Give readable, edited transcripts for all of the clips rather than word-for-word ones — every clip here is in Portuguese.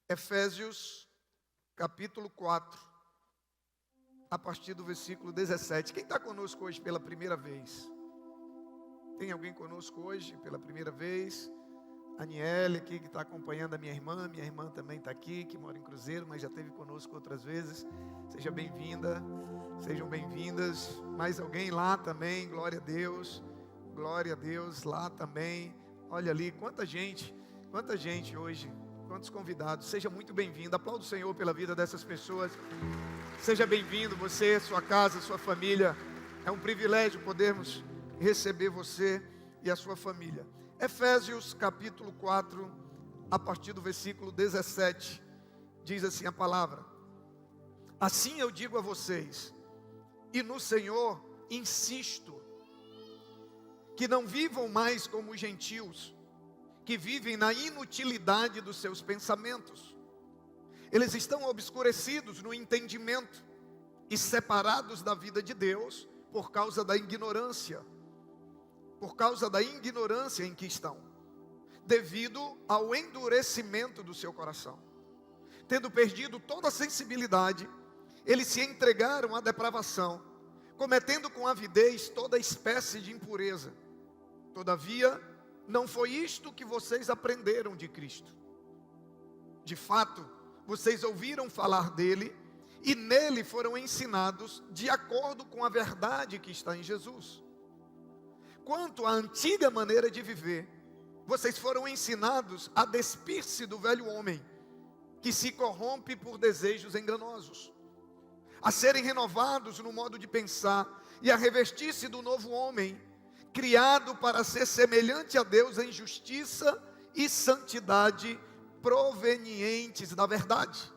Efésios, capítulo 4, a partir do versículo 17. Quem está conosco hoje pela primeira vez? Tem alguém conosco hoje pela primeira vez? A Aniele aqui que está acompanhando a minha irmã também está aqui, que mora em Cruzeiro, mas já esteve conosco outras vezes. Seja bem-vinda, sejam bem-vindas. Mais alguém lá também, glória a Deus lá também. Olha ali, quanta gente hoje, quantos convidados. Seja muito bem-vindo, aplauda o Senhor pela vida dessas pessoas. Seja bem-vindo, você, sua casa, sua família. É um privilégio podermos receber você e a sua família. Efésios capítulo 4, a partir do versículo 17, diz assim a palavra: assim eu digo a vocês, e no Senhor insisto, que não vivam mais como os gentios, que vivem na inutilidade dos seus pensamentos. Eles estão obscurecidos no entendimento e separados da vida de Deus por causa da ignorância em que estão, devido ao endurecimento do seu coração. Tendo perdido toda a sensibilidade, eles se entregaram à depravação, cometendo com avidez toda espécie de impureza. Todavia, não foi isto que vocês aprenderam de Cristo. De fato, vocês ouviram falar dele e nele foram ensinados de acordo com a verdade que está em Jesus. Quanto à antiga maneira de viver, vocês foram ensinados a despir-se do velho homem, que se corrompe por desejos enganosos, a serem renovados no modo de pensar e a revestir-se do novo homem, criado para ser semelhante a Deus em justiça e santidade provenientes da verdade.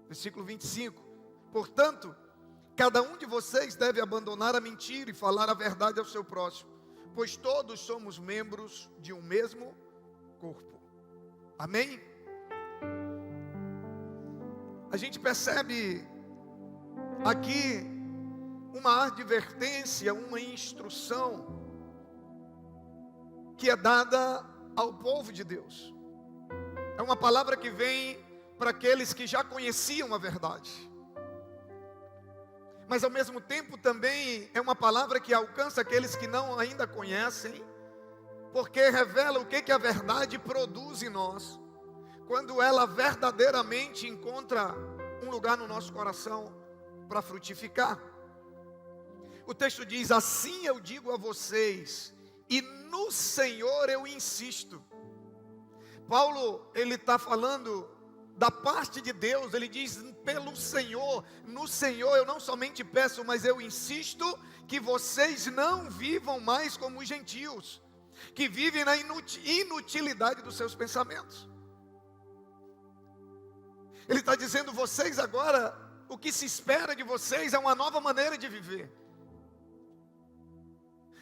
Versículo 25. Portanto, cada um de vocês deve abandonar a mentira e falar a verdade ao seu próximo, pois todos somos membros de um mesmo corpo. Amém? A gente percebe aqui uma advertência, uma instrução que é dada ao povo de Deus. É uma palavra que vem para aqueles que já conheciam a verdade, mas ao mesmo tempo também é uma palavra que alcança aqueles que não ainda conhecem, porque revela o que a verdade produz em nós, quando ela verdadeiramente encontra um lugar no nosso coração para frutificar. O texto diz: assim eu digo a vocês, e no Senhor eu insisto. Paulo, ele está falando da parte de Deus. Ele diz: pelo Senhor, no Senhor eu não somente peço, mas eu insisto que vocês não vivam mais como os gentios, que vivem na inutilidade dos seus pensamentos. Ele está dizendo: vocês agora, o que se espera de vocês é uma nova maneira de viver,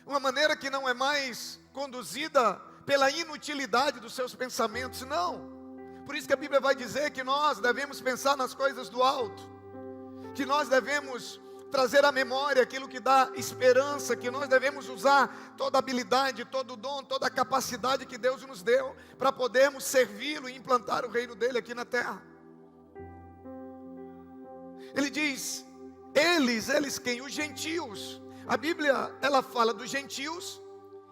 uma maneira que não é mais conduzida pela inutilidade dos seus pensamentos, não. Por isso que a Bíblia vai dizer que nós devemos pensar nas coisas do alto, que nós devemos trazer à memória aquilo que dá esperança, que nós devemos usar toda a habilidade, todo o dom, toda a capacidade que Deus nos deu para podermos servi-lo e implantar o reino dele aqui na terra. Ele diz: eles quem? Os gentios. A Bíblia, ela fala dos gentios,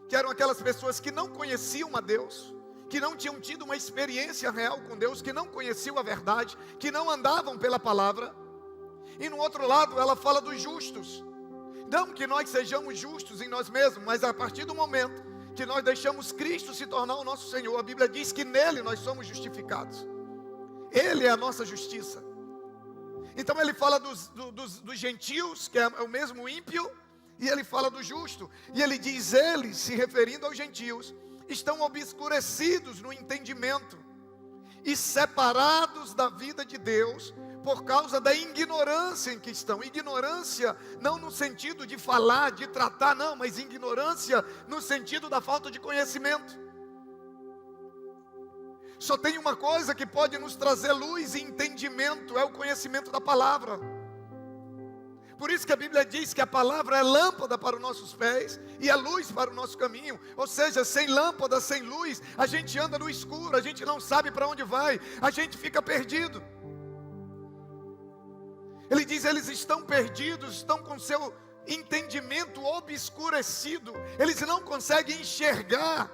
que eram aquelas pessoas que não conheciam a Deus, que não tinham tido uma experiência real com Deus, que não conheciam a verdade, que não andavam pela palavra. E no outro lado ela fala dos justos. Não que nós sejamos justos em nós mesmos, mas a partir do momento que nós deixamos Cristo se tornar o nosso Senhor, a Bíblia diz que nele nós somos justificados. Ele é a nossa justiça. Então ele fala dos gentios, que é o mesmo ímpio, e ele fala do justo. E ele diz: eles, se referindo aos gentios, estão obscurecidos no entendimento e separados da vida de Deus por causa da ignorância em que estão. Ignorância não no sentido de falar, de tratar, não, mas ignorância no sentido da falta de conhecimento. Só tem uma coisa que pode nos trazer luz e entendimento, é o conhecimento da palavra. Por isso que a Bíblia diz que a palavra é lâmpada para os nossos pés e é luz para o nosso caminho. Ou seja, sem lâmpada, sem luz, a gente anda no escuro, a gente não sabe para onde vai, a gente fica perdido. Ele diz, eles estão perdidos, estão com seu entendimento obscurecido, eles não conseguem enxergar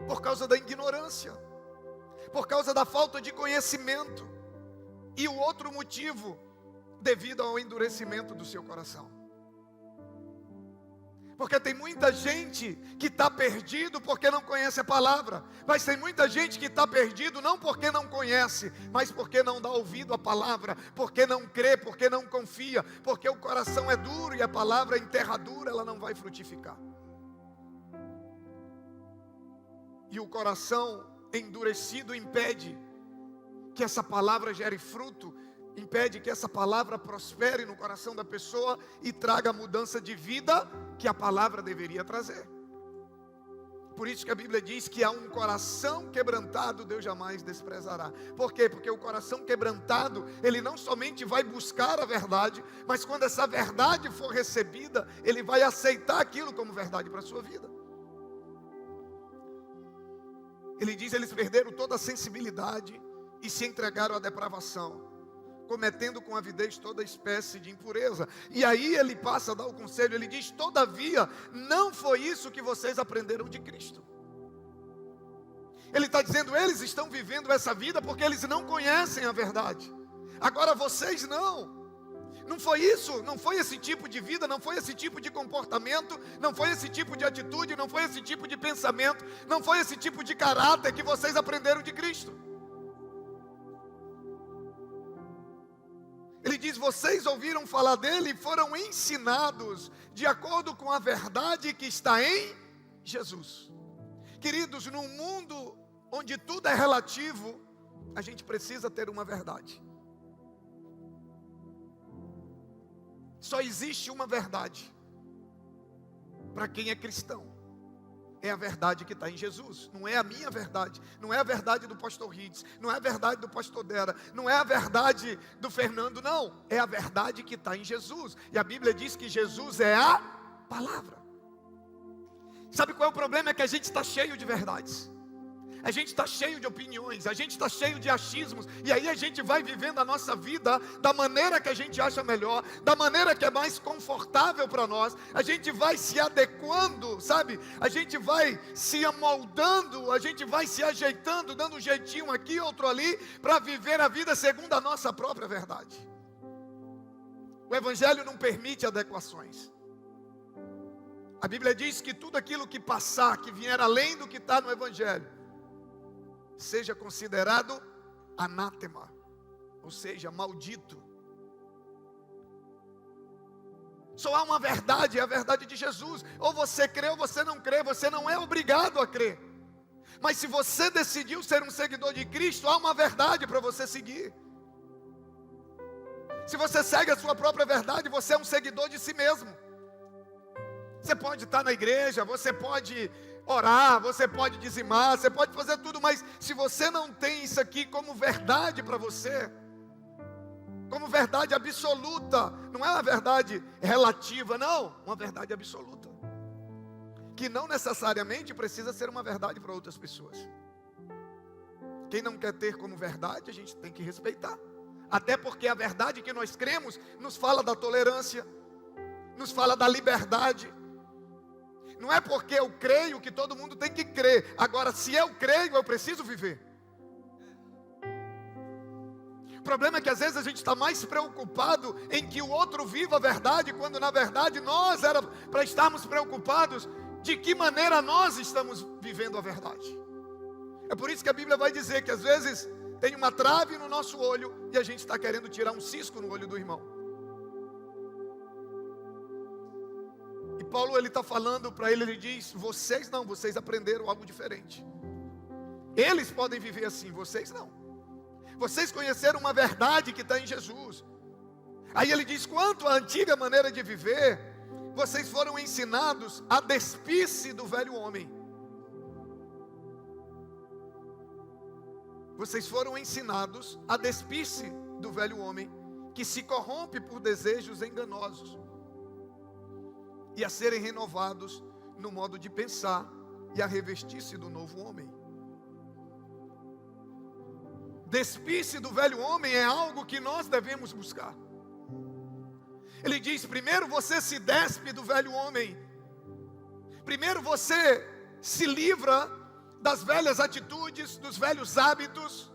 por causa da ignorância, por causa da falta de conhecimento. E o outro motivo, devido ao endurecimento do seu coração. Porque tem muita gente que está perdido porque não conhece a palavra. Mas tem muita gente que está perdido não porque não conhece, mas porque não dá ouvido à palavra, porque não crê, porque não confia, porque o coração é duro e a palavra em terra dura, ela não vai frutificar. E o coração endurecido impede que essa palavra gere fruto, impede que essa palavra prospere no coração da pessoa e traga a mudança de vida que a palavra deveria trazer. Por isso que a Bíblia diz que há um coração quebrantado, Deus jamais desprezará. Por quê? Porque o coração quebrantado, ele não somente vai buscar a verdade, mas quando essa verdade for recebida, ele vai aceitar aquilo como verdade para a sua vida. Ele diz, eles perderam toda a sensibilidade e se entregaram à depravação, cometendo com avidez toda espécie de impureza. E aí ele passa a dar o conselho, ele diz, todavia, não foi isso que vocês aprenderam de Cristo. Ele está dizendo, eles estão vivendo essa vida porque eles não conhecem a verdade. Agora vocês não. Não foi isso, não foi esse tipo de vida, não foi esse tipo de comportamento, não foi esse tipo de atitude, não foi esse tipo de pensamento, não foi esse tipo de caráter que vocês aprenderam de Cristo. Ele diz, vocês ouviram falar dele e foram ensinados de acordo com a verdade que está em Jesus. Queridos, num mundo onde tudo é relativo, a gente precisa ter uma verdade. Só existe uma verdade para quem é cristão. É a verdade que está em Jesus. Não é a minha verdade, não é a verdade do pastor Rides, não é a verdade do pastor Dera, não é a verdade do Fernando, não. É a verdade que está em Jesus. E a Bíblia diz que Jesus é a palavra. Sabe qual é o problema? É que a gente está cheio de verdades. A gente está cheio de opiniões, a gente está cheio de achismos, e aí a gente vai vivendo a nossa vida da maneira que a gente acha melhor, da maneira que é mais confortável para nós, a gente vai se adequando, sabe? A gente vai se amoldando, a gente vai se ajeitando, dando um jeitinho aqui, outro ali, para viver a vida segundo a nossa própria verdade. O Evangelho não permite adequações. A Bíblia diz que tudo aquilo que passar, que vier além do que está no Evangelho, seja considerado anátema, ou seja, maldito. Só há uma verdade, é a verdade de Jesus. Ou você crê ou você não crê, você não é obrigado a crer. Mas se você decidiu ser um seguidor de Cristo, há uma verdade para você seguir. Se você segue a sua própria verdade, você é um seguidor de si mesmo. Você pode estar na igreja, você pode orar, você pode dizimar, você pode fazer tudo, mas se você não tem isso aqui como verdade para você, como verdade absoluta, não é uma verdade relativa, não, uma verdade absoluta, que não necessariamente precisa ser uma verdade para outras pessoas. Quem não quer ter como verdade, a gente tem que respeitar, até porque a verdade que nós cremos nos fala da tolerância, nos fala da liberdade. Não é porque eu creio que todo mundo tem que crer. Agora, se eu creio, eu preciso viver. O problema é que às vezes a gente está mais preocupado em que o outro viva a verdade, quando na verdade nós era para estarmos preocupados de que maneira nós estamos vivendo a verdade. É por isso que a Bíblia vai dizer que às vezes tem uma trave no nosso olho e a gente está querendo tirar um cisco no olho do irmão. E Paulo, ele está falando para ele diz, vocês não, vocês aprenderam algo diferente. Eles podem viver assim, vocês não. Vocês conheceram uma verdade que está em Jesus. Aí ele diz, quanto à antiga maneira de viver, vocês foram ensinados a despir-se do velho homem. Vocês foram ensinados a despir-se do velho homem que se corrompe por desejos enganosos, e a serem renovados no modo de pensar e a revestir-se do novo homem. Despir-se do velho homem é algo que nós devemos buscar. Ele diz: primeiro você se despe do velho homem, primeiro você se livra das velhas atitudes, dos velhos hábitos,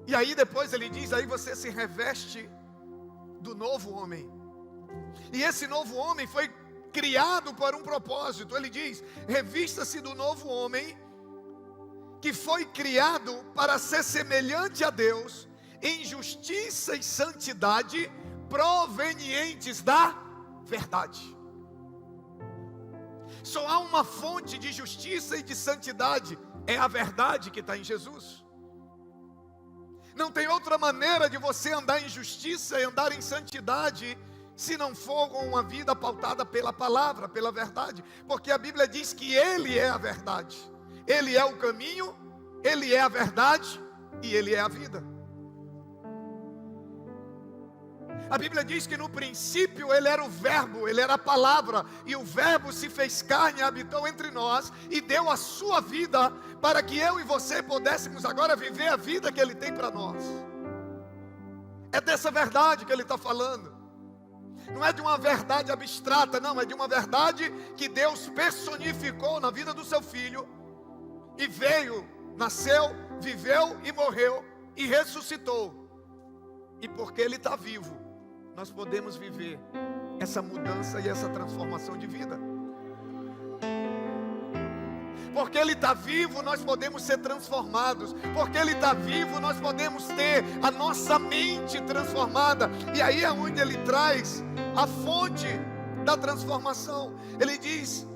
e aí depois ele diz, aí você se reveste do novo homem. E esse novo homem foi criado para um propósito. Ele diz: revista-se do novo homem, que foi criado para ser semelhante a Deus, em justiça e santidade, provenientes da verdade. Só há uma fonte de justiça e de santidade, é a verdade que está em Jesus. Não tem outra maneira de você andar em justiça e andar em santidade, se não for com uma vida pautada pela palavra, pela verdade. Porque a Bíblia diz que Ele é a verdade. Ele é o caminho, Ele é a verdade e Ele é a vida. A Bíblia diz que no princípio Ele era o verbo, Ele era a palavra, e o verbo se fez carne e habitou entre nós, e deu a sua vida, para que eu e você pudéssemos agora viver a vida que Ele tem para nós. É dessa verdade que Ele está falando. Não é de uma verdade abstrata, não, é de uma verdade que Deus personificou na vida do seu Filho, e veio, nasceu, viveu e morreu, e ressuscitou. E porque Ele está vivo, nós podemos viver essa mudança e essa transformação de vida. Porque Ele está vivo, nós podemos ser transformados. Porque Ele está vivo, nós podemos ter a nossa mente transformada. E aí é onde Ele traz a fonte da transformação. Ele diz: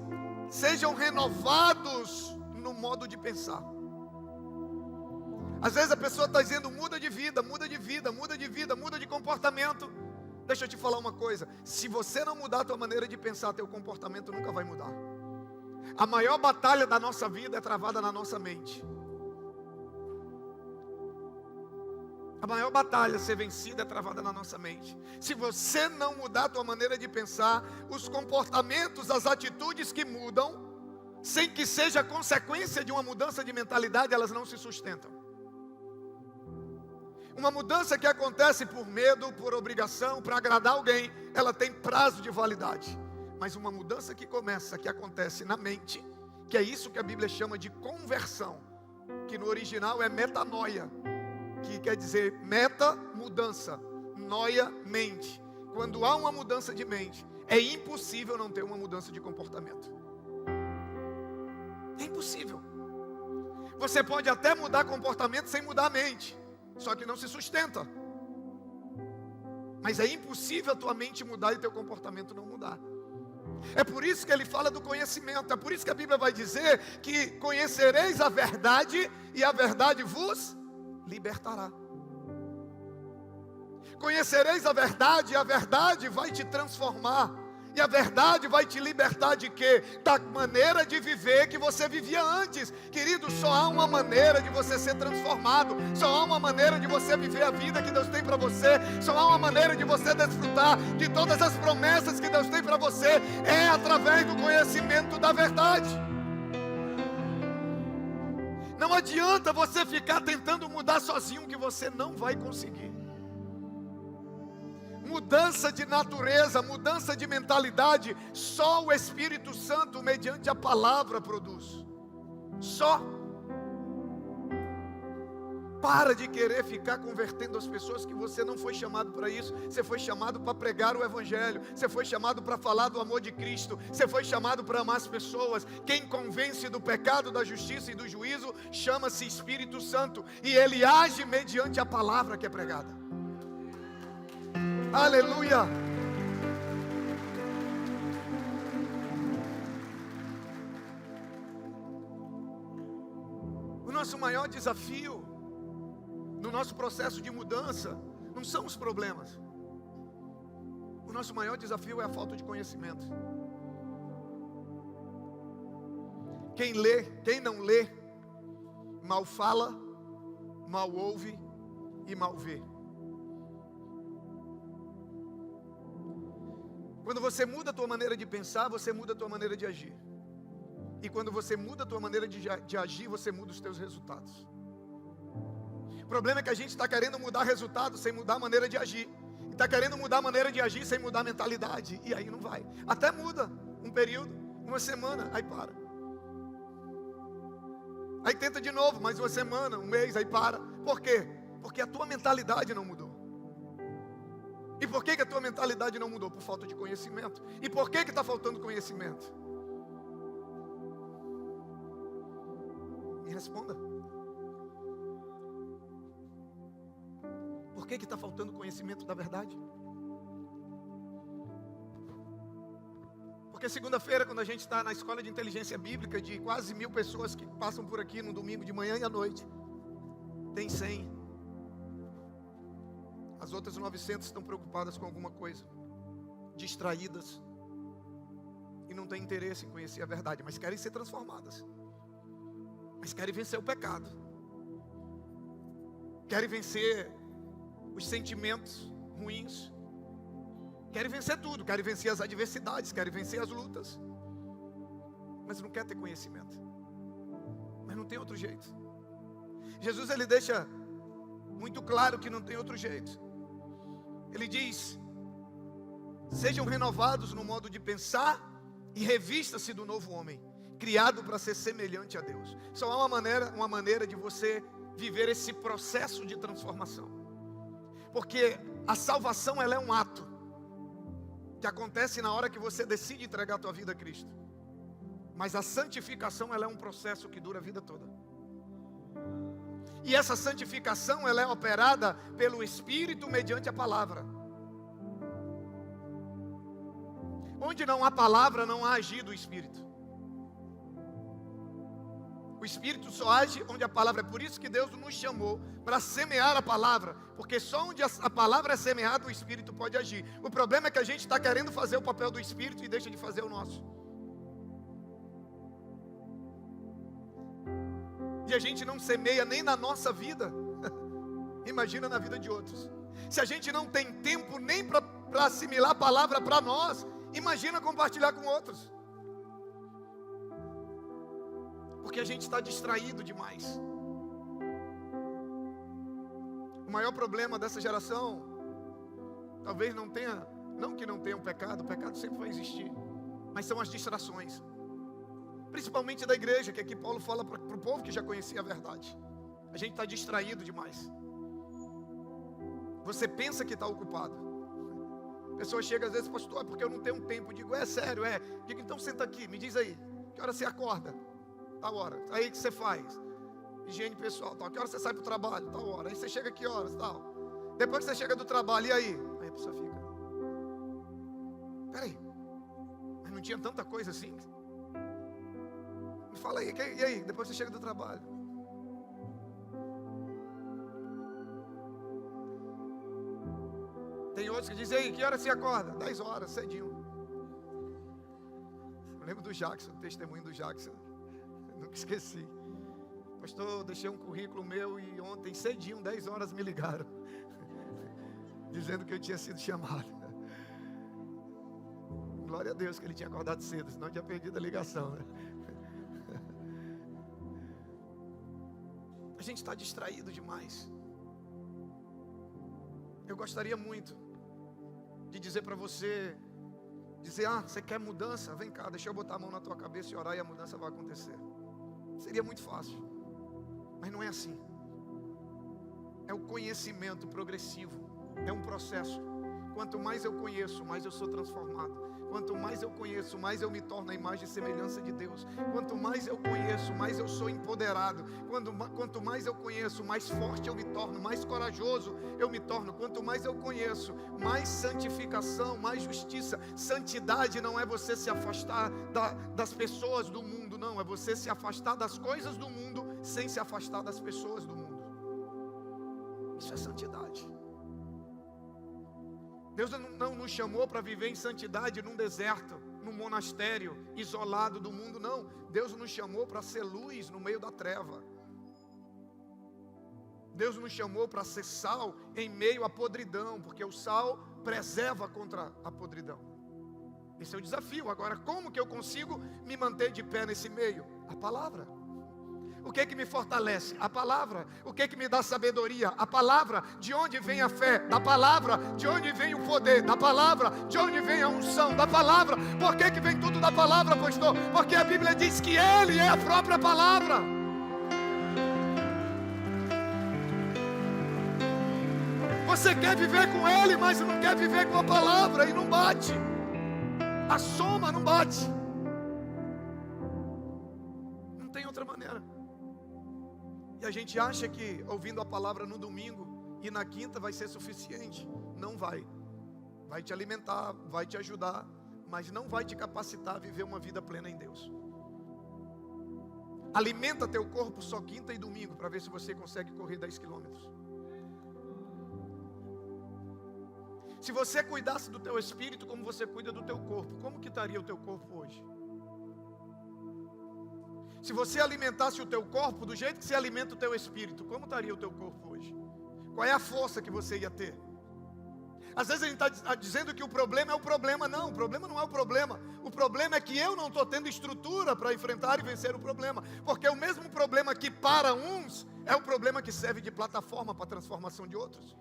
sejam renovados no modo de pensar. Às vezes a pessoa está dizendo: muda de vida, muda de vida, muda de vida, muda de comportamento. Deixa eu te falar uma coisa: se você não mudar a tua maneira de pensar, teu comportamento nunca vai mudar. A maior batalha da nossa vida é travada na nossa mente. A maior batalha a ser vencida é travada na nossa mente. Se você não mudar a tua maneira de pensar, os comportamentos, as atitudes que mudam, sem que seja consequência de uma mudança de mentalidade, elas não se sustentam. Uma mudança que acontece por medo, por obrigação, para agradar alguém, ela tem prazo de validade. Mas uma mudança que começa, que acontece na mente, que é isso que a Bíblia chama de conversão, que no original é metanoia, que quer dizer meta, mudança, noia, mente. Quando há uma mudança de mente, é impossível não ter uma mudança de comportamento. É impossível. Você pode até mudar comportamento sem mudar a mente, só que não se sustenta. Mas é impossível a tua mente mudar e teu comportamento não mudar. É por isso que ele fala do conhecimento. É por isso que a Bíblia vai dizer que conhecereis a verdade e a verdade vos libertará. Conhecereis a verdade e a verdade vai te transformar. E a verdade vai te libertar de quê? Da maneira de viver que você vivia antes. Querido, só há uma maneira de você ser transformado. Só há uma maneira de você viver a vida que Deus tem para você. Só há uma maneira de você desfrutar de todas as promessas que Deus tem para você. É através do conhecimento da verdade. Não adianta você ficar tentando mudar sozinho, que você não vai conseguir. Mudança de natureza, mudança de mentalidade, só o Espírito Santo, mediante a palavra, produz. Só. Para de querer ficar convertendo as pessoas, que você não foi chamado para isso. Você foi chamado para pregar o Evangelho. Você foi chamado para falar do amor de Cristo. Você foi chamado para amar as pessoas. Quem convence do pecado, da justiça e do juízo chama-se Espírito Santo. E ele age mediante a palavra que é pregada. Aleluia! O nosso maior desafio no nosso processo de mudança não são os problemas. O nosso maior desafio é a falta de conhecimento. Quem lê, quem não lê, mal fala, mal ouve e mal vê. Quando você muda a tua maneira de pensar, você muda a tua maneira de agir. E quando você muda a tua maneira de agir, você muda os teus resultados. O problema é que a gente está querendo mudar resultados sem mudar a maneira de agir. E está querendo mudar a maneira de agir sem mudar a mentalidade. E aí não vai. Até muda um período, uma semana, aí para. Aí tenta de novo, mais uma semana, um mês, aí para. Por quê? Porque a tua mentalidade não mudou. E por que a tua mentalidade não mudou? Por falta de conhecimento. E por que está faltando conhecimento? Me responda. Por que está faltando conhecimento da verdade? Porque segunda-feira, quando a gente está na escola de inteligência bíblica, de quase 1000 pessoas que passam por aqui no domingo de manhã e à noite, tem 100. As outras 900 estão preocupadas com alguma coisa, distraídas, e não têm interesse em conhecer a verdade, mas querem ser transformadas, mas querem vencer o pecado, querem vencer os sentimentos ruins, querem vencer tudo, querem vencer as adversidades, querem vencer as lutas, mas não quer ter conhecimento, mas não tem outro jeito. Jesus, ele deixa muito claro que não tem outro jeito. Ele diz: sejam renovados no modo de pensar e revista-se do novo homem, criado para ser semelhante a Deus. Só há uma maneira de você viver esse processo de transformação, porque a salvação, ela é um ato que acontece na hora que você decide entregar a tua vida a Cristo, mas a santificação, ela é um processo que dura a vida toda. E essa santificação, ela é operada pelo Espírito mediante a palavra. Onde não há palavra, não há agir do Espírito. O Espírito só age onde a palavra. É por isso que Deus nos chamou para semear a palavra, porque só onde a palavra é semeada, o Espírito pode agir. O problema é que a gente está querendo fazer o papel do Espírito e deixa de fazer o nosso. E a gente não semeia nem na nossa vida, imagina na vida de outros. Se a gente não tem tempo nem para assimilar a palavra para nós, imagina compartilhar com outros. Porque a gente está distraído demais. O maior problema dessa geração, talvez não tenha, não que não tenha o pecado sempre vai existir, mas são as distrações. Principalmente da igreja, que aqui Paulo fala para o povo que já conhecia a verdade. A gente está distraído demais. Você pensa que está ocupado. A pessoa chega às vezes: pastor, é porque eu não tenho tempo. Eu digo: é sério, é. Digo: então senta aqui, me diz aí, que hora você acorda? Tal hora. Aí o que você faz? Higiene pessoal, tal. Que hora você sai para o trabalho? Tal hora. Aí você chega que horas? Tal. Depois que você chega do trabalho, e aí? Aí a pessoa fica: peraí, mas não tinha tanta coisa assim? Me fala aí, e aí? Depois você chega do trabalho. Tem outros que dizem: aí, que hora você acorda? 10 horas, cedinho. Eu lembro do Jackson, o testemunho do Jackson. Eu nunca esqueci. Pastor, eu deixei um currículo meu e ontem, cedinho, 10 horas, me ligaram. Dizendo que eu tinha sido chamado. Glória a Deus que ele tinha acordado cedo, senão eu tinha perdido a ligação, né? A gente está distraído demais. Eu gostaria muito de dizer para você, você quer mudança? Vem cá, deixa eu botar a mão na tua cabeça e orar e a mudança vai acontecer. Seria muito fácil, mas não é assim. É o conhecimento progressivo, é um processo. Quanto mais eu conheço, mais eu sou transformado. Quanto mais eu conheço, mais eu me torno a imagem e semelhança de Deus. Quanto mais eu conheço, mais eu sou empoderado. Quanto mais eu conheço, mais forte eu me torno, mais corajoso eu me torno. Quanto mais eu conheço, mais santificação, mais justiça. Santidade não é você se afastar das pessoas do mundo, não. É você se afastar das coisas do mundo sem se afastar das pessoas do mundo. Isso é santidade. Deus não nos chamou para viver em santidade num deserto, num monastério, isolado do mundo, não. Deus nos chamou para ser luz no meio da treva. Deus nos chamou para ser sal em meio à podridão, porque o sal preserva contra a podridão. Esse é o desafio. Agora, como que eu consigo me manter de pé nesse meio? A palavra. O que me fortalece? A palavra. O que me dá sabedoria? A palavra. De onde vem a fé? Da palavra. De onde vem o poder? Da palavra. De onde vem a unção? Da palavra. Por que vem tudo da palavra, pastor? Porque a Bíblia diz que Ele é a própria palavra. Você quer viver com Ele, mas não quer viver com a palavra, e não bate. A soma não bate. Não tem outra maneira. E a gente acha que ouvindo a palavra no domingo e na quinta vai ser suficiente. Não vai. Vai te alimentar, vai te ajudar, mas não vai te capacitar a viver uma vida plena em Deus. Alimenta teu corpo só quinta e domingo para ver se você consegue correr 10 quilômetros. Se você cuidasse do teu espírito como você cuida do teu corpo, como que estaria o teu corpo hoje? Se você alimentasse o teu corpo do jeito que você alimenta o teu espírito, como estaria o teu corpo hoje? Qual é a força que você ia ter? Às vezes a gente está dizendo que o problema é o problema. Não, o problema não é o problema. O problema é que eu não estou tendo estrutura para enfrentar e vencer o problema. Porque o mesmo problema que para uns, é o problema que serve de plataforma para a transformação de outros.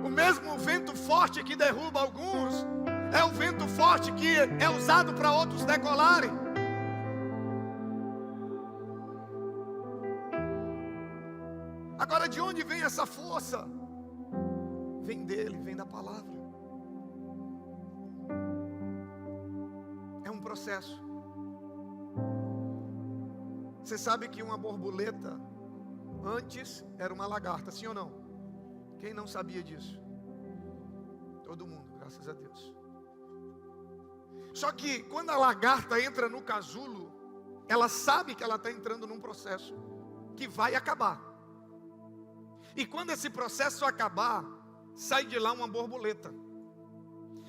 O mesmo vento forte que derruba alguns, é o vento forte que é usado para outros decolarem. Agora, de onde vem essa força? Vem dele, vem da palavra. É um processo. Você sabe que uma borboleta antes era uma lagarta, sim ou não? Quem não sabia disso? Todo mundo, graças a Deus. Só que quando a lagarta entra no casulo, ela sabe que ela está entrando num processo que vai acabar. E quando esse processo acabar, sai de lá uma borboleta.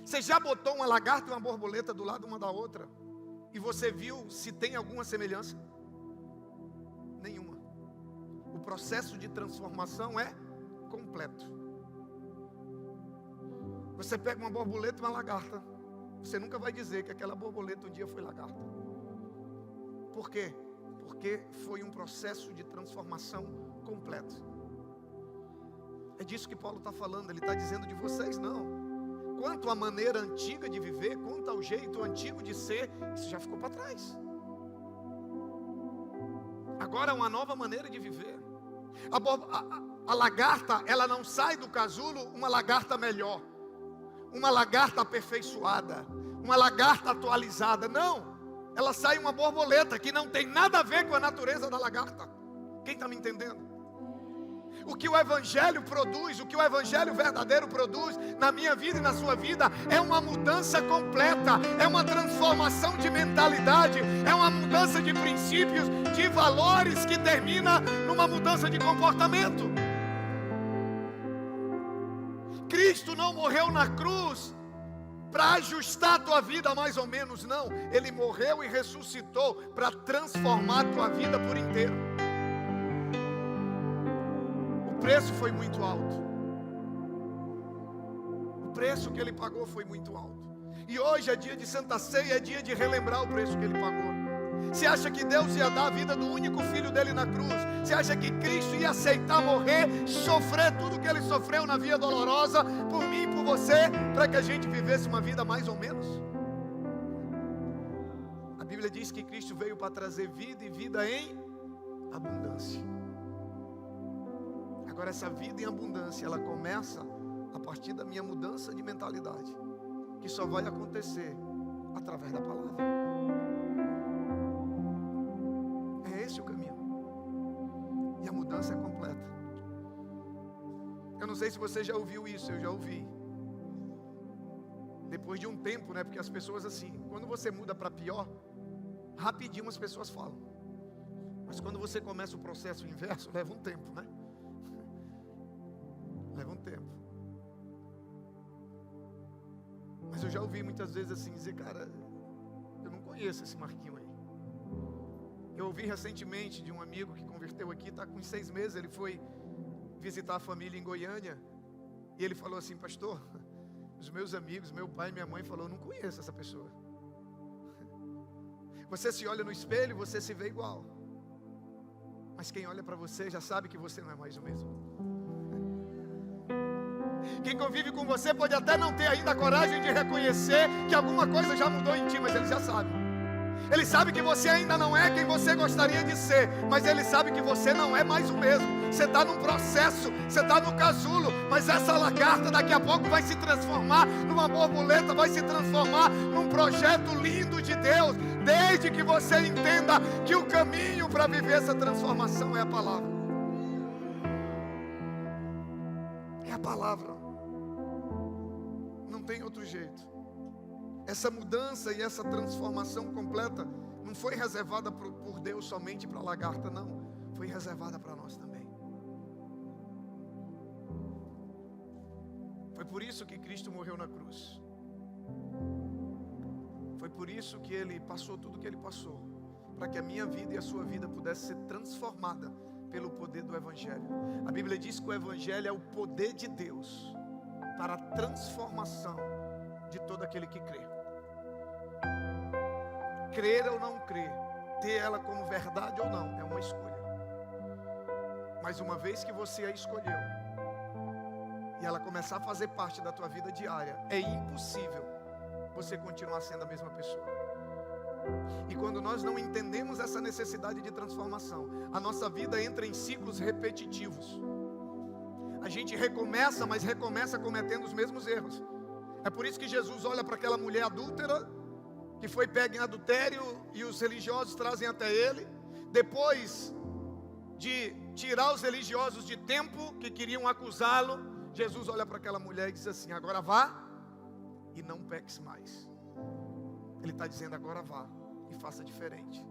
Você já botou uma lagarta e uma borboleta do lado uma da outra? E você viu se tem alguma semelhança? Nenhuma. O processo de transformação é completo. Você pega uma borboleta e uma lagarta, você nunca vai dizer que aquela borboleta um dia foi lagarta. Por quê? Porque foi um processo de transformação completo. É disso que Paulo está falando. Ele está dizendo de vocês, não. Quanto à maneira antiga de viver, quanto ao jeito antigo de ser, isso já ficou para trás. Agora é uma nova maneira de viver. A lagarta, ela não sai do casulo uma lagarta melhor, uma lagarta aperfeiçoada, uma lagarta atualizada. Não, ela sai uma borboleta que não tem nada a ver com a natureza da lagarta. Quem está me entendendo? O que o Evangelho produz, o que o Evangelho verdadeiro produz na minha vida e na sua vida, é uma mudança completa, é uma transformação de mentalidade, é uma mudança de princípios, de valores, que termina numa mudança de comportamento. Cristo não morreu na cruz para ajustar a tua vida mais ou menos, não. Ele morreu e ressuscitou para transformar a tua vida por inteiro. O preço foi muito alto. O preço que ele pagou foi muito alto. E hoje é dia de Santa Ceia, é dia de relembrar o preço que ele pagou. Você acha que Deus ia dar a vida do único filho dele na cruz? Você acha que Cristo ia aceitar morrer, sofrer tudo que ele sofreu na via dolorosa, por mim e por você, para que a gente vivesse uma vida mais ou menos? A Bíblia diz que Cristo veio para trazer vida e vida em abundância. Agora essa vida em abundância, ela começa a partir da minha mudança de mentalidade, que só vai acontecer através da palavra. É esse o caminho. E a mudança é completa. Eu não sei se você já ouviu isso, eu já ouvi. Depois de um tempo, né? Porque as pessoas assim, quando você muda para pior, rapidinho as pessoas falam. Mas quando você começa o processo inverso, leva um tempo, né? Leva um tempo. Mas eu já ouvi muitas vezes assim, dizer, cara, eu não conheço esse Marquinho aí. Eu ouvi recentemente de um amigo que converteu aqui, está com 6 meses, ele foi visitar a família em Goiânia, e ele falou assim, pastor, Os meus amigos, meu pai e minha mãe falaram: eu não conheço essa pessoa. Você se olha no espelho, você se vê igual. Mas quem olha para você já sabe que você não é mais o mesmo. Quem convive com você pode até não ter ainda a coragem de reconhecer que alguma coisa já mudou em ti, mas ele já sabe. Ele sabe que você ainda não é quem você gostaria de ser, mas ele sabe que você não é mais o mesmo. Você está num processo, você está no casulo, mas essa lagarta daqui a pouco vai se transformar numa borboleta, vai se transformar num projeto lindo de Deus, desde que você entenda que o caminho para viver essa transformação é a palavra. É a palavra. Não tem outro jeito. Essa mudança e essa transformação completa não foi reservada por Deus somente para a lagarta, não. Foi reservada para nós também. Foi por isso que Cristo morreu na cruz. Foi por isso que Ele passou tudo o que Ele passou, para que a minha vida e a sua vida pudesse ser transformada pelo poder do Evangelho. A Bíblia diz que o Evangelho é o poder de Deus para a transformação de todo aquele que crê. Crer ou não crer, ter ela como verdade ou não, é uma escolha. Mas uma vez que você a escolheu e ela começar a fazer parte da tua vida diária, é impossível você continuar sendo a mesma pessoa. E quando nós não entendemos essa necessidade de transformação, a nossa vida entra em ciclos repetitivos. A gente recomeça, mas recomeça cometendo os mesmos erros. É por isso que Jesus olha para aquela mulher adúltera, que foi pega em adultério, e os religiosos trazem até ele. Depois de tirar os religiosos de tempo, que queriam acusá-lo, Jesus olha para aquela mulher e diz assim: agora vá e não peques mais. Ele está dizendo: agora vá e faça diferente.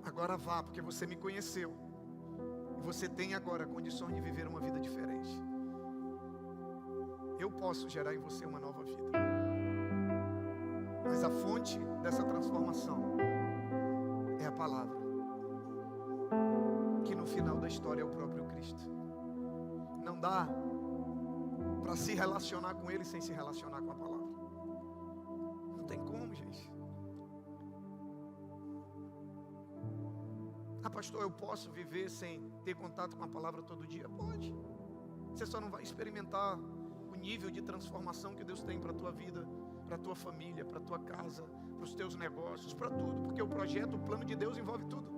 Agora vá, porque você me conheceu, e você tem agora condições de viver uma vida diferente. Eu posso gerar em você uma nova vida. Mas a fonte dessa transformação é a palavra, que no final da história é o próprio Cristo. Não dá para se relacionar com Ele sem se relacionar com a palavra. Não tem como, gente. Ah, pastor, eu posso viver sem ter contato com a palavra todo dia? Pode. Você só não vai experimentar o nível de transformação que Deus tem para a tua vida, para a tua família, para a tua casa, para os teus negócios, para tudo, porque o projeto, o plano de Deus envolve tudo.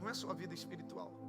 Não é só a vida espiritual.